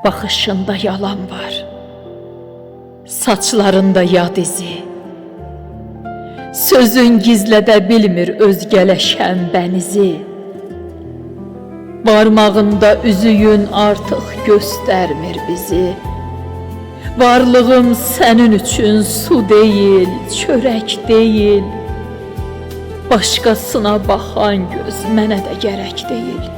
Baxışında yalan var, saçlarında yad izi. Sözün gizlədə bilmir özgələşən bənizi. Barmağında üzüyün artıq göstərmir bizi. Varlığım sənin üçün su deyil, çörək deyil. Başqasına baxan göz mənə də gərək deyil.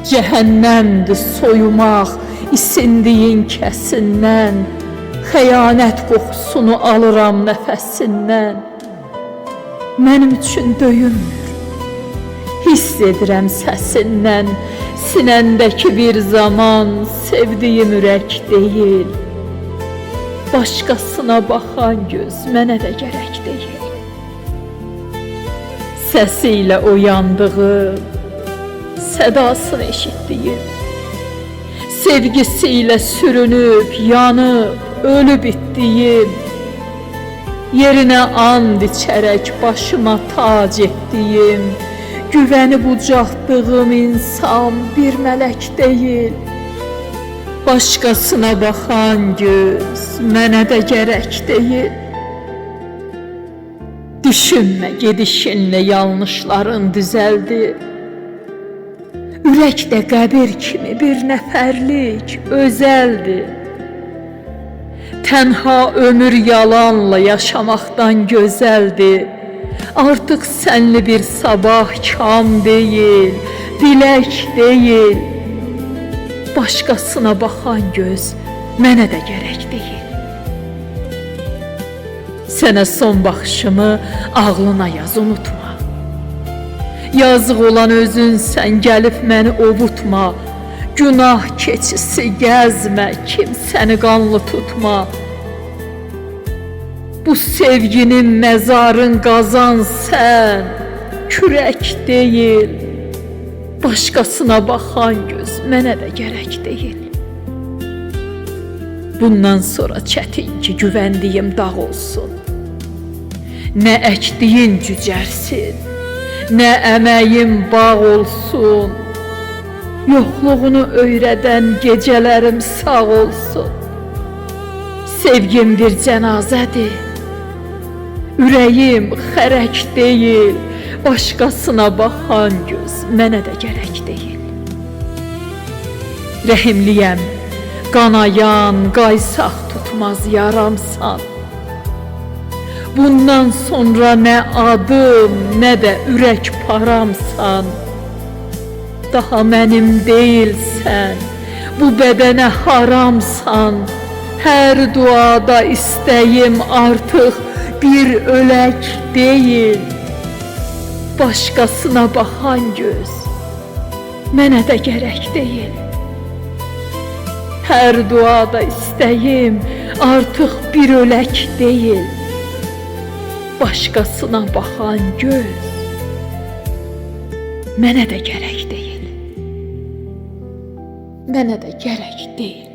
Cəhənnəmdir soyumaq isindiyin kəsindən. Xəyanət qoxusunu alıram nəfəsindən. Mənim üçün döyünmür, hiss edirəm səsindən. Sinəndəki bir zaman sevdiyim ürək deyil. Başqasına baxan göz mənə də gərək deyil. Səsiylə oyandığım, sədasını eşitdiyim, sevgisiyle sürünüp, yanıp, ölüp bitdiyim, yerine and içərək başıma tac etdiyim, güvəni bucaqdığım insan bir mələk deyil. Başqasına baxan göz mənə də gərək deyil. Düşünmə gedişinlə yanlışların düzəldi. Ürəkdə qəbir kimi bir nəfərlik özəldir. Tənha ömür yalanla yaşamaqdan gözəldir. Artıq sənli bir sabah kam deyil, dilək deyil. Başqasına baxan göz mənə də gərək deyil. Sənə son baxışımı ağlına yaz, unutma. Yazıq olan özünsən, gəlib məni ovutma. Günah keçisi gəzmə, kimsəni qanlı tutma. Bu sevginin məzarın qazan sən, kürək deyil. Başqasına baxan göz mənə də gərək deyil. Bundan sonra çətin ki güvəndiyim dağ olsun. Nə əkdiyin cücərsin, nə əməyim bağ olsun. Yoxluğunu öyrədən gecələrim sağ olsun. Sevgim bir cənazədir, ürəyim xərək deyil. Başqasına baxan göz mənə də gərək deyil. Rəhimliyəm, qanayan, qaysaq tutmaz yaramsan. Bundan sonra nə adım, nə də ürək paramsan. Daha mənim deyilsən, bu bədənə haramsan. Hər duada istəyim artıq bir ölək deyil. Başqasına baxan göz mənə də gərək deyil. Hər duada istəyim artıq bir ölək deyil. Başqasına baxan göz mənə də gərək deyil. Mənə də gərək deyil.